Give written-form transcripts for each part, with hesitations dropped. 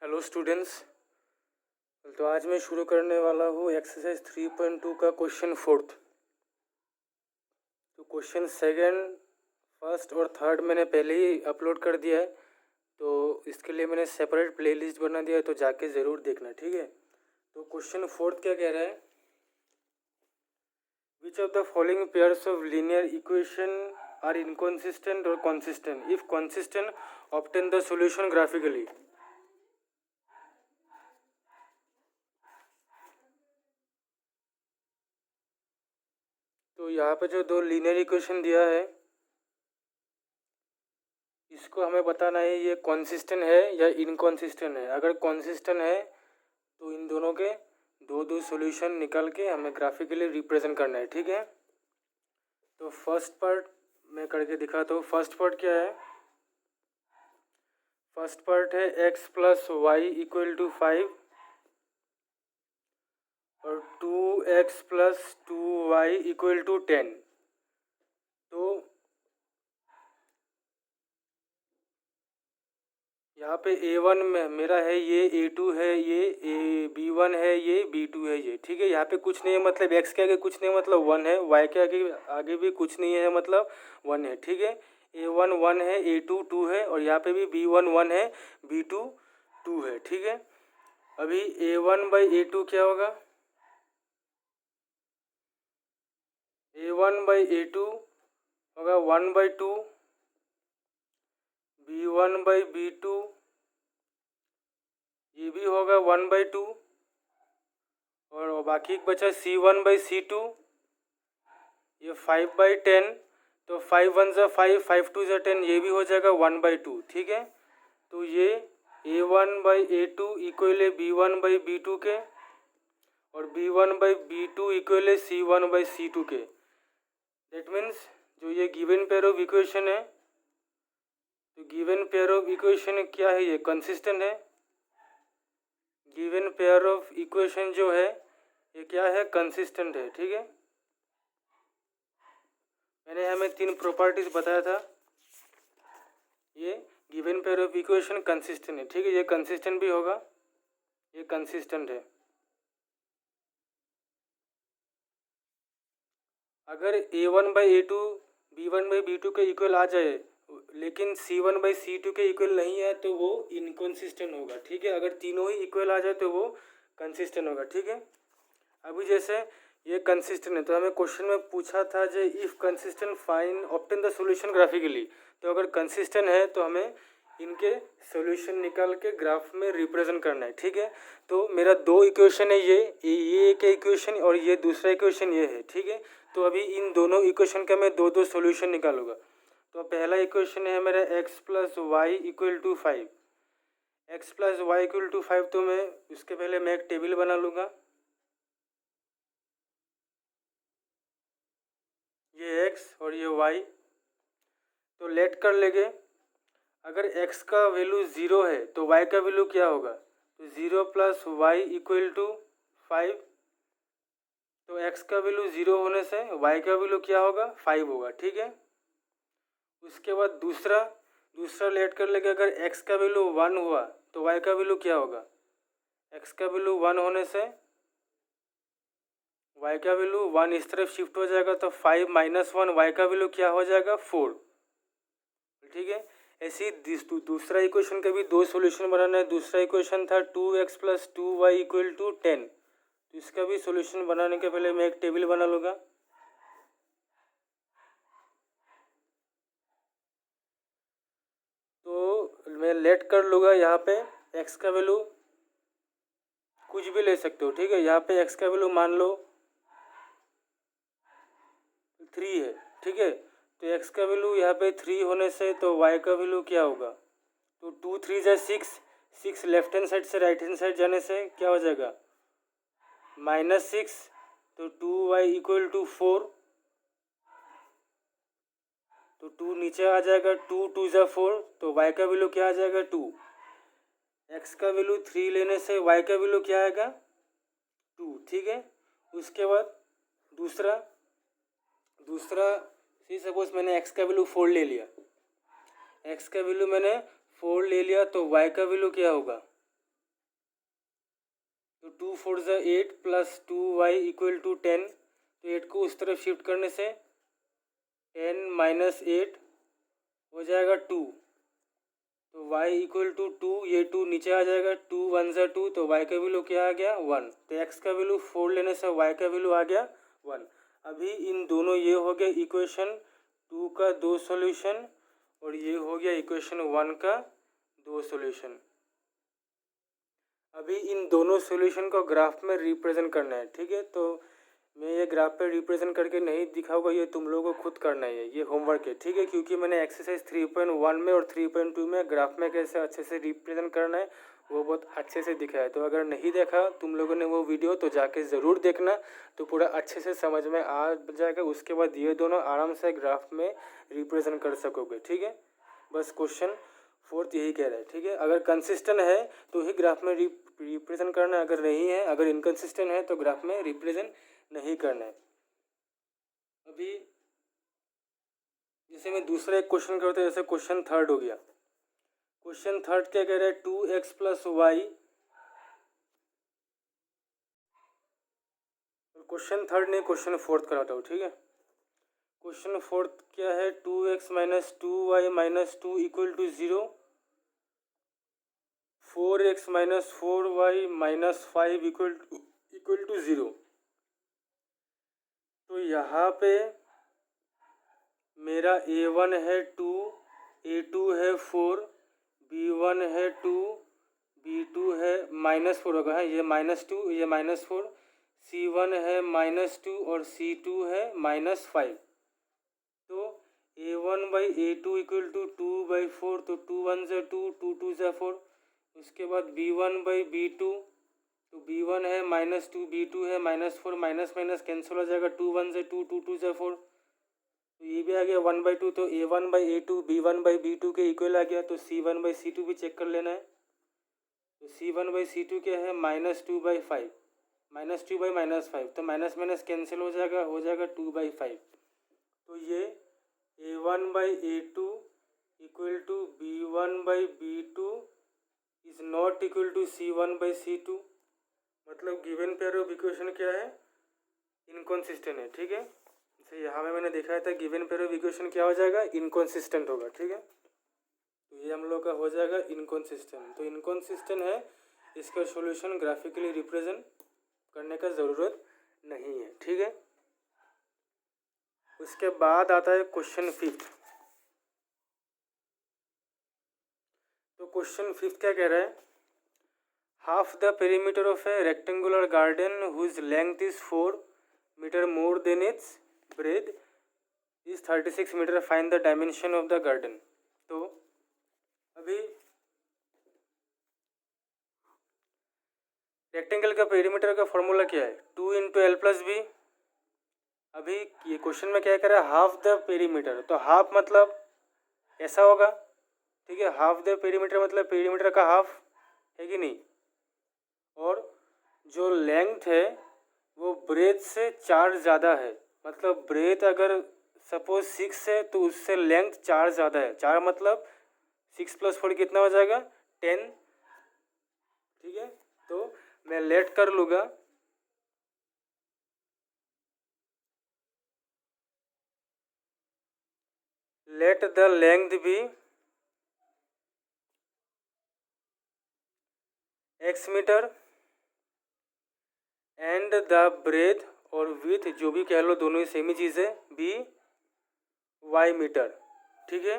Hello students. तो आज मैं शुरू करने वाला हूँ एक्सरसाइज 3.2 का क्वेश्चन फोर्थ। तो क्वेश्चन सेकंड, फर्स्ट और थर्ड मैंने पहले ही अपलोड कर दिया है, तो इसके लिए मैंने सेपरेट प्लेलिस्ट बना दिया है, तो जाके ज़रूर देखना, ठीक है। तो क्वेश्चन फोर्थ क्या कह रहा है, which of the following pairs of linear equation are inconsistent और consistent, if consistent obtain the solution graphically. तो यहाँ पे जो दो लीनियर इक्वेशन दिया है, इसको हमें बताना है ये कॉन्सिस्टेंट है या इनकॉन्सिस्टेंट है। अगर कॉन्सिस्टेंट है तो इन दोनों के दो दो सॉल्यूशन निकाल के हमें ग्राफिकली रिप्रेजेंट करना है, ठीक है। तो फर्स्ट पार्ट मैं करके दिखाता हूँ। फर्स्ट पार्ट क्या है, फर्स्ट पार्ट है x plus y equal to 5 और 2x plus 2y equal to 10। तो यहाँ पे A1 में मेरा है, ये A2 है, ये B1 है, ये B2 है, ये ठीक है। यहाँ पे कुछ नहीं है मतलब x के आगे कुछ नहीं है मतलब 1 है, y के आगे भी कुछ नहीं है मतलब 1 है, ठीक है। A1 1 है, A2 2 है और यहाँ पे भी B1 1 है, B2 2 है, ठीक है। अभी A1 बाई A2 क्या होगा, A1 बाई A2 होगा 1/2, B1 बाई B2 ये भी होगा 1/2 और बाकी बचा C1/C2 ये 5/10। तो 5 1 ज़ा 5, 5 2 ज़ा 10, ये भी हो जाएगा 1/2, ठीक है। तो ये A1/A2 इक्वल है B1/B2 के और B1/B2 इक्वल है C1/C2 के। दैट मीन्स जो ये गिवन पेयर ऑफ इक्वेशन है, तो गिवन पेयर ऑफ इक्वेशन क्या है, ये कंसिस्टेंट है। गिवन पेयर ऑफ इक्वेशन जो है ये क्या है, कंसिस्टेंट है, ठीक है। मैंने हमें 3 प्रॉपर्टीज बताया था, ये given pair of equation consistent है, ठीक है। ये कंसिस्टेंट भी होगा, ये कंसिस्टेंट है। अगर A1/A2 B1/B2 के इक्वल आ जाए लेकिन C1/C2 के इक्वल नहीं है तो वो इनकॉन्सिस्टेंट होगा, ठीक है। अगर तीनों ही इक्वल आ जाए तो वो कंसिस्टेंट होगा, ठीक है। अभी जैसे ये कंसिस्टेंट है तो हमें क्वेश्चन में पूछा था जो if consistent find obtain the solution graphically. तो अगर कंसिस्टेंट है तो हमें इनके सॉल्यूशन निकाल के ग्राफ में रिप्रेजेंट करना है, ठीक है। तो मेरा दो इक्वेशन है, ये एक इक्वेशन और ये दूसरा इक्वेशन ये है, ठीक है। तो अभी इन दोनों इक्वेशन का मैं दो दो सॉल्यूशन निकालूंगा। तो पहला इक्वेशन है मेरा x plus y equal to 5। X plus y equal to 5, तो मैं उसके पहले मैं एक टेबल बना लूँगा, ये x और ये y। तो लेट कर लेंगे, अगर x का वैल्यू 0 है तो y का वैल्यू क्या होगा, तो 0 प्लस वाई इक्वल टू 5। तो x का वैल्यू 0 होने से y का वैल्यू क्या होगा, 5 होगा, ठीक है। उसके बाद दूसरा लेट कर लेंगे, अगर x का वैल्यू 1 हुआ तो y का वैल्यू क्या होगा, x का वैल्यू 1 होने से y का वैल्यू 1 इस तरफ शिफ्ट हो जाएगा, तो 5 माइनस 1 y का वैल्यू क्या हो जाएगा, 4, ठीक है। ऐसे ही दूसरा इक्वेशन का भी दो सॉल्यूशन बनाना है। दूसरा इक्वेशन था 2x plus 2y equal to 10। तो इसका भी सॉल्यूशन बनाने के पहले मैं एक टेबल बना लूँगा। तो मैं लेट कर लूँगा, यहाँ पे x का वैल्यू कुछ भी ले सकते हो, ठीक है। यहाँ पे x का वैल्यू मान लो 3 है, ठीक है। तो x का वैल्यू यहाँ पे 3 होने से तो y का वैल्यू क्या होगा, तो 2 3 जा 6, 6 लेफ्ट हैंड साइड से राइट हैंड साइड जाने से क्या हो जाएगा, -6। तो 2y इक्वल टू 4, तो 2 नीचे आ जाएगा, 2 2 जा 4, तो y का वैल्यू क्या आ जाएगा, 2। x का वैल्यू 3 लेने से y का वैल्यू क्या आएगा, 2, ठीक है। उसके बाद दूसरा सी सपोज मैंने x का वैल्यू 4 ले लिया, x का वैल्यू मैंने 4 ले लिया, तो y का वैल्यू क्या होगा, तो 2 4 ज़ा 8 प्लस 2y इक्वल टू 10, तो 8 को उस तरफ शिफ्ट करने से 10 माइनस 8 हो जाएगा 2, तो y इक्वल टू 2, ये 2 नीचे आ जाएगा, 2 1 ज़ा 2, तो y का वैल्यू क्या आ गया 1, तो x का वैल्यू 4 लेने से y का वैल्यू आ गया 1। अभी इन दोनों, ये हो गया इक्वेशन 2 का 2 सॉल्यूशन और ये हो गया इक्वेशन 1 का 2 सॉल्यूशन। अभी इन दोनों सॉल्यूशन को ग्राफ में रिप्रेजेंट करना है, ठीक है। तो मैं ये ग्राफ पे रिप्रेजेंट करके नहीं दिखाऊंगा, ये तुम लोगों को खुद करना है, ये होमवर्क है, ठीक है। क्योंकि मैंने एक्सरसाइज 3.1 में और 3.2 में ग्राफ में कैसे अच्छे से रिप्रेजेंट करना है वो बहुत अच्छे से दिखाया है। तो अगर नहीं देखा तुम लोगों ने वो वीडियो तो जाके ज़रूर देखना, तो पूरा अच्छे से समझ में आ जाएगा। उसके बाद ये दोनों आराम से ग्राफ में रिप्रेजेंट कर सकोगे, ठीक है। बस क्वेश्चन 4 यही कह रहा है, ठीक है। अगर कंसिस्टेंट है तो ही ग्राफ में रिप्रेजेंट करना है, अगर नहीं है, अगर इनकंसिस्टेंट है तो ग्राफ में रिप्रेजेंट नहीं करना है। अभी जैसे मैं दूसरा एक क्वेश्चन करते हैं, जैसे क्वेश्चन 3 हो गया। क्वेश्चन 3 क्या कह रहा है, 2x प्लस वाई। क्वेश्चन 3 नहीं, क्वेश्चन 4 कराता हूँ, ठीक है। क्वेश्चन 4 क्या है, 2x minus 2y minus 2 equal to 0, 4x minus 4y minus 5 equal to 0। तो यहाँ पे मेरा a1 है 2, a2 है 4, b1 है 2, b2 है -4 होगा, है ये -2, ये -4, c1 है -2 और c2 है -5। तो a1 by a2 equal to 2/4, तो 2 1 ज़ा 2, 2 2 ज़ा 4। उसके बाद b1 बाई b2, तो b1 है -2, b2 है -4, माइनस माइनस कैंसिल हो जाएगा, 2 1 ज़ा 2, 2 2 ज़ा 4, तो ये भी आ गया 1/2। तो a1 by a2 b1 by b2 के इक्वल आ गया। तो c1 बाई c2 भी चेक कर लेना है। तो c1 बाई c2 क्या है, -2/5, -2 बाई -5, तो माइनस माइनस कैंसिल हो जाएगा 2/5। तो ये a1 by a2 equal to b1 by b2 is not equal to c1 by c2। मतलब गिवन पेयर ऑफ इक्वेशन क्या है, इनकॉन्सिस्टेंट है, ठीक है। जैसे यहाँ में मैंने दिखाया था गिवन पेयर ऑफ इक्वेशन क्या हो जाएगा, इनकॉन्सिस्टेंट होगा, ठीक है। तो ये हम लोग का हो जाएगा इनकॉन्सिस्टेंट। तो इनकॉन्सिस्टेंट है, इसका सॉल्यूशन ग्राफिकली रिप्रेजेंट करने का ज़रूरत नहीं है, ठीक है। उसके बाद आता है क्वेश्चन 5। तो क्वेश्चन 5 क्या कह रहा है, half the perimeter of a rectangular garden whose length is 4 metre more than its breadth is 36 metre, find the dimension of the garden. तो अभी रेक्टेंगल का पेरीमीटर का फॉर्मूला क्या है, 2 इंटू एल प्लस बी। अभी ये क्वेश्चन में क्या कह रहा है, हाफ द पेरीमीटर, तो हाफ मतलब ऐसा होगा, ठीक है। हाफ द पेरीमीटर मतलब पेरीमीटर का हाफ है कि नहीं। और जो लेंथ है वो ब्रेथ से 4 ज़्यादा है, मतलब ब्रेथ अगर सपोज 6 है तो उससे लेंथ 4 ज़्यादा है। 4 मतलब 6 + 4 कितना हो जाएगा, 10, ठीक है। तो मैं लेट कर लूँगा, let the length be x metre and the breadth और विथ, जो भी कह लो, दोनों ही सेम ही चीज़ है, बी y मीटर, ठीक है।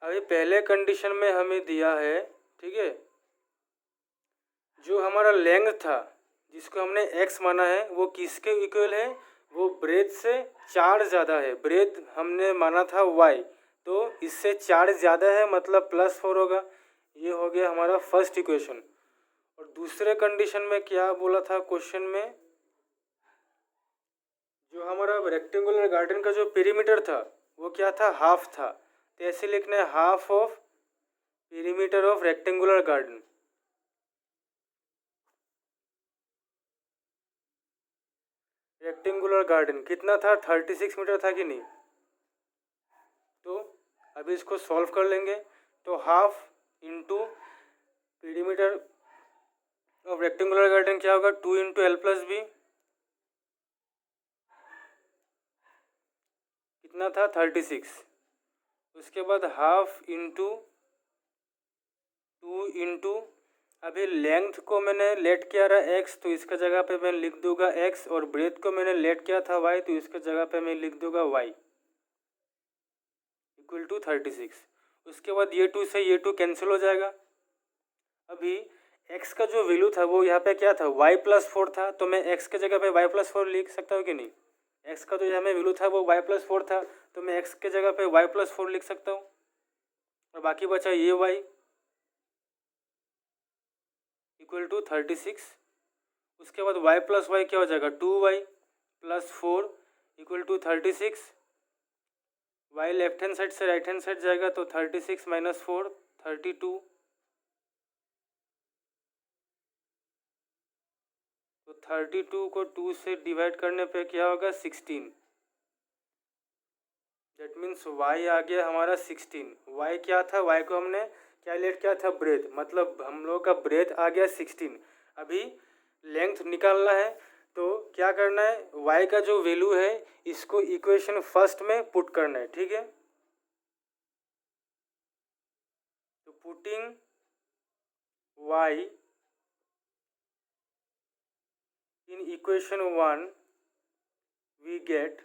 अभी पहले कंडीशन में हमें दिया है, ठीक है, जो हमारा लेंथ था जिसको हमने x माना है वो किसके इक्वल है, वो ब्रेथ से 4 ज़्यादा है। ब्रेथ हमने माना था y, तो इससे 4 ज़्यादा है मतलब +4 होगा। ये हो गया हमारा फर्स्ट इक्वेशन। और दूसरे कंडीशन में क्या बोला था क्वेश्चन में, जो हमारा रेक्टेंगुलर गार्डन का जो पेरीमीटर था वो क्या था, हाफ था। तो ऐसे लिखना है, half of perimeter of rectangular garden. Rectangular garden कितना था, 36 मीटर था कि नहीं। तो अभी इसको सॉल्व कर लेंगे। तो हाफ इंटू पेरीमीटर ऑफ अब रेक्टेंगुलर गार्डन क्या होगा, 2 इंटू एल प्लस बी, कितना था 36। उसके बाद हाफ इंटू 2 इंटू, अभी लेंथ को मैंने लेट किया रहा एक्स, तो इसका जगह पे मैं लिख दूंगा एक्स, और ब्रेथ को मैंने लेट किया था वाई, तो इसके जगह पे मैं लिख दूंगा वाई इक्वल टू 36। उसके बाद ये 2 से ये 2 कैंसिल हो जाएगा। अभी x का जो वैल्यू था वो यहाँ पे क्या था, y प्लस 4 था, तो मैं x के जगह पे y प्लस 4 लिख सकता हूँ कि नहीं। x का जो यहाँ में वैल्यू था वो y प्लस 4 था, तो मैं x के जगह पे y प्लस 4 लिख सकता हूँ, और बाकी बचा ये y इक्वल टू 36। उसके बाद y प्लस वाई क्या हो जाएगा, 2y plus 4 equal to 36। y left hand side से राइट हैंड साइड जाएगा, तो 36 माइनस 4 32, तो 32 को 2 से डिवाइड करने पे क्या होगा 16। दैट मीन्स y आ गया हमारा 16। y क्या था, y को हमने क्या लेट किया था, ब्रेथ, मतलब हम लोग का ब्रेथ आ गया 16। अभी लेंथ निकालना है, तो क्या करना है, y का जो वैल्यू है इसको इक्वेशन फर्स्ट में पुट करना है, ठीक है। तो putting y in equation 1 we get,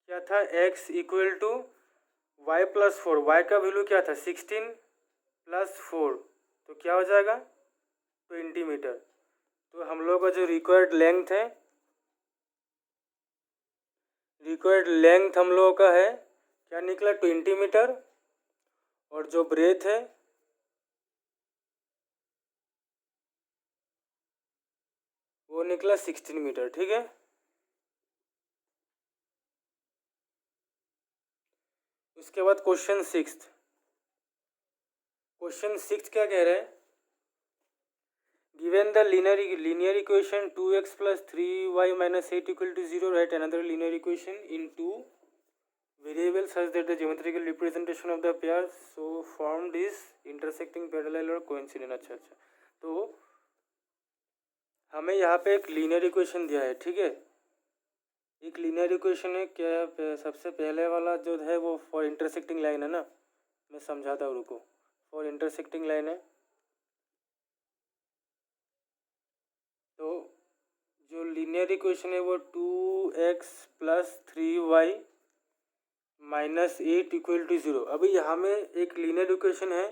क्या था, x equal to y plus 4, y का वैल्यू क्या था 16 प्लस 4, तो क्या हो जाएगा 20 मीटर। तो हम लोग का जो रिक्वायर्ड लेंथ है, रिक्वायर्ड लेंथ हम लोगों का है क्या निकला 20 मीटर, और जो ब्रेथ है वो निकला 16 मीटर, ठीक है। उसके बाद क्वेश्चन 6, क्वेश्चन 6 क्या कह रहा है, given the linear equation 2x plus 3y minus 8 equal to 0, write another linear equation in two variables such that the geometrical representation of the pair so formed is intersecting parallel or coincident। अच्छा, तो हमें यहाँ पे एक linear equation दिया है, ठीक है। एक लीनियर इक्वेशन है क्या, सबसे पहले वाला जो है वो फॉर इंटरसेक्टिंग लाइन है ना, मैं समझाता हूँ, रुको। फॉर इंटरसेक्टिंग लाइन है, तो जो लीनियर इक्वेशन है वो 2x plus 3y minus 8 equal to 0। अभी यहाँ में एक लीनियर इक्वेशन है,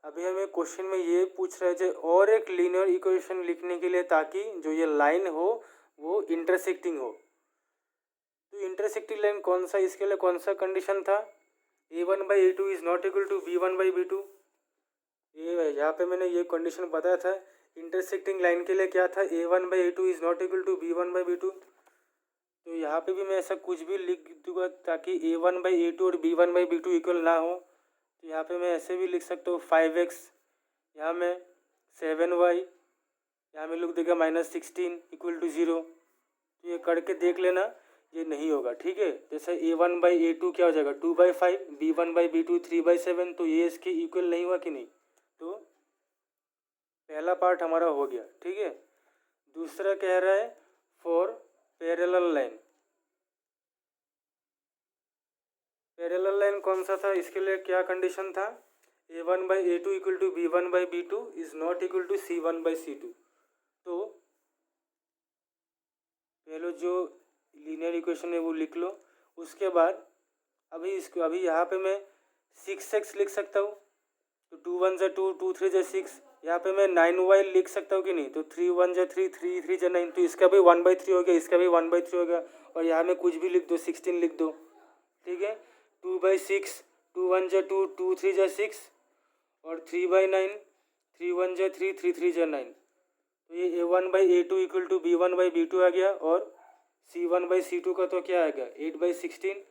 अभी हमें क्वेश्चन में ये पूछ रहे थे और एक लीनियर इक्वेशन लिखने के लिए, ताकि जो ये लाइन हो वो इंटरसेक्टिंग हो। तो इंटरसेक्टिंग लाइन कौन सा, इसके लिए कौन सा कंडीशन था, a1/a2 is not equal to b1/b2। ये यहाँ पे मैंने ये कंडीशन बताया था, इंटरसेक्टिंग लाइन के लिए क्या था, a1/a2 is not equal to b1/b2। तो यहाँ पे भी मैं ऐसा कुछ भी लिख दूंगा ताकि a1/a2 और b1/b2 इक्वल ना हो। तो यहाँ पे मैं ऐसे भी लिख सकता हूँ 5x, यहाँ में 7y, यहाँ में लिख देगा -16 इक्वल टू 0। तो ये करके देख लेना, ये नहीं होगा, ठीक है। जैसे a1/a2 क्या हो जाएगा 2/5, b1/b2 3/7, तो ये इसके इक्वल नहीं हुआ कि नहीं। तो पहला पार्ट हमारा हो गया, ठीक है। दूसरा कह रहा है for parallel line, parallel line कौन सा था, इसके लिए क्या कंडीशन था, a1/a2 equal to b1/b2 is not equal to c1/c2। तो पहले जो लीनियर इक्वेशन है वो लिख लो। उसके बाद अभी यहाँ पे मैं 6x लिख सकता हूँ, तो 2 1 जा 2, 2 3 जा 6, यहाँ पे मैं 9y लिख सकता हूँ कि नहीं, तो 3 1 जा 3, 3 3 जा 9, तो इसका भी 1/3 हो गया, इसका भी 1/3 हो गया, और यहाँ में कुछ भी लिख दो 16 लिख दो, ठीक है। 2/6, 2 1 जा 2, 2 3 जा 6, और 3/9, 3 1 जा 3, 3 3 जा 9। तो ये a1/a2 इक्वल टू b1/b2 आ गया, और c1/c2 का तो क्या आएगा 8/16,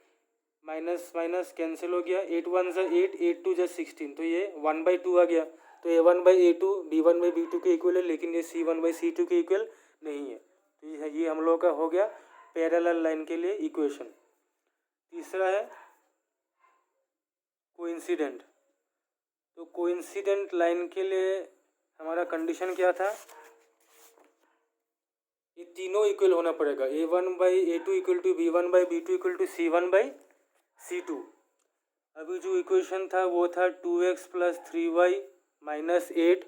माइनस माइनस कैंसिल हो गया, 8 1 जा 8, 8 2 जा 16, तो ये 1/2 आ गया। तो a1/a2 b1/b2 के इक्वल है, लेकिन ये c1/c2 के इक्वल नहीं है। तो ये हम लोग का हो गया पैरेलल लाइन के लिए इक्वेशन। तीसरा है कोइंसिडेंट। तो कोइंसिडेंट लाइन के लिए हमारा कंडीशन क्या था, ये तीनों इक्वल होना पड़ेगा, A1/A2 equal to B1/B2 equal to C1/C2। अभी जो इक्वेशन था वो था 2x plus 3y minus 8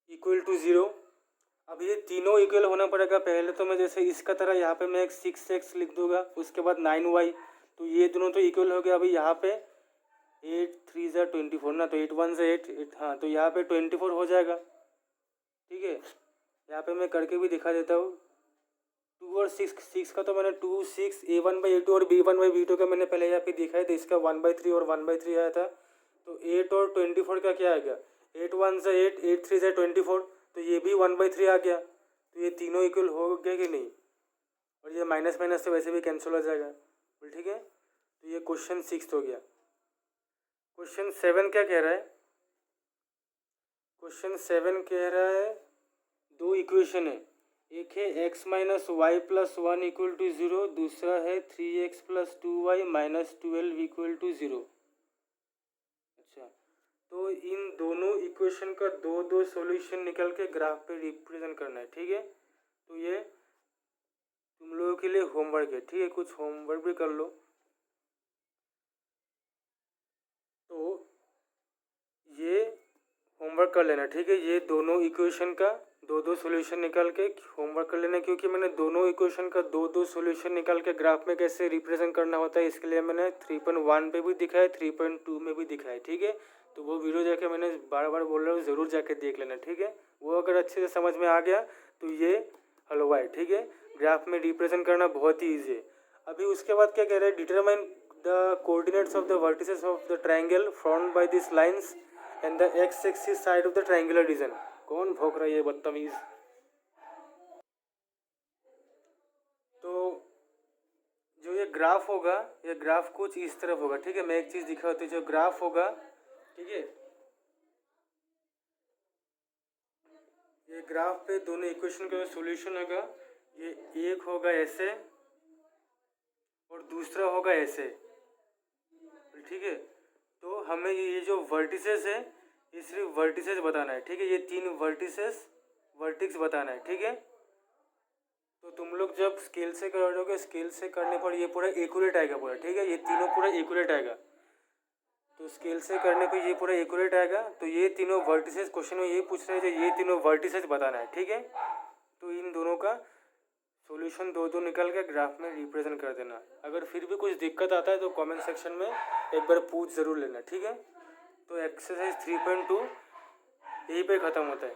equal to 0। अब ये तीनों इक्वल होना पड़ेगा। पहले तो मैं जैसे इसका तरह यहाँ पे मैं एक 6x लिख दूंगा, उसके बाद 9y, तो ये दोनों तो इक्वल हो गया। अभी यहाँ पे 8 3 ज़ा 24 ना, तो 8 1 ज़ा 8, हाँ, तो यहाँ पे 24 हो जाएगा। ठीक है, यहाँ पे मैं करके भी दिखा देता हूँ। 2 और 6 का तो मैंने 2 6 A1/A2 और B1/B2 का मैंने पहले यहाँ पे दिखाया था, इसका 1/3 और 1/3 आया था। तो 8 और 24 का क्या आ गया, 8 1 ज़ा 8, 8 3 ज़ा 24, तो ये भी 1/3 आ गया। तो ये तीनों इक्वल हो गया कि नहीं, और ये माइनस माइनस से वैसे भी कैंसिल हो जाएगा। बोल ठीक है, तो ये क्वेश्चन 6 हो गया। क्वेश्चन 7 क्या कह रहा है, क्वेश्चन 7 कह रहा है दो इक्वेशन है, एक है x minus y plus 1 equal to 0, दूसरा है 3x plus 2y minus 12 equal to 0। अच्छा, तो इन दोनों इक्वेशन का दो दो सॉल्यूशन निकल के ग्राफ पे रिप्रेजेंट करना है। ठीक है, तो ये तुम लोगों के लिए होमवर्क है। ठीक है, कुछ होमवर्क भी कर लो। तो ये होमवर्क कर लेना। ठीक है, ये दोनों इक्वेशन का दो दो सॉल्यूशन निकाल के होमवर्क कर लेना, क्योंकि मैंने दोनों इक्वेशन का दो दो सॉल्यूशन निकाल के ग्राफ में कैसे रिप्रेजेंट करना होता है, इसके लिए मैंने 3.1 पे भी दिखाया, 3.2 में भी दिखाया। ठीक है, तो वो वीडियो जाके मैंने बार बार बोल रहा हूँ, ज़रूर जाके देख लेना। ठीक है, वो अगर अच्छे से समझ में आ गया तो ये हलवा है। ठीक है, ग्राफ में रिप्रेजेंट करना बहुत ही ईजी है। अभी उसके बाद क्या कह रहे हैं, determine the coordinates of the vertices of the triangle formed by this lines and the x axis side of the triangular region. कौन भौंक रहा है ये बदतमीज। तो जो ये ग्राफ होगा, ये ग्राफ कुछ इस तरफ होगा। ठीक है, मैं एक चीज दिखा होती, जो ग्राफ होगा, ठीक है, ये ग्राफ पे दोनों इक्वेशन का सॉल्यूशन होगा, ये एक होगा ऐसे और दूसरा होगा ऐसे। ठीक है, तो हमें ये जो वर्टिसेस है, ये सिर्फ वर्टिसेस बताना है। ठीक है, ये तीन वर्टिक्स बताना है। ठीक है, तो तुम लोग जब स्केल से करोगे, स्केल से करने पर ये पूरा एक्यूरेट आएगा पूरा। ठीक है, ये तीनों पूरा एक्यूरेट आएगा, तो स्केल से करने पे ये पूरा एक्यूरेट आएगा। तो ये तीनों वर्टिसेस, क्वेश्चन में ये पूछ रहे हैं जो ये तीनों वर्टिसेस बताना है। ठीक है, तो इन दोनों का सॉल्यूशन दो दो निकल के ग्राफ में रिप्रेजेंट कर देना। अगर फिर भी कुछ दिक्कत आता है तो कमेंट सेक्शन में एक बार पूछ ज़रूर लेना। ठीक है, तो एक्सरसाइज 3.2 यहीं पे ख़त्म होता है।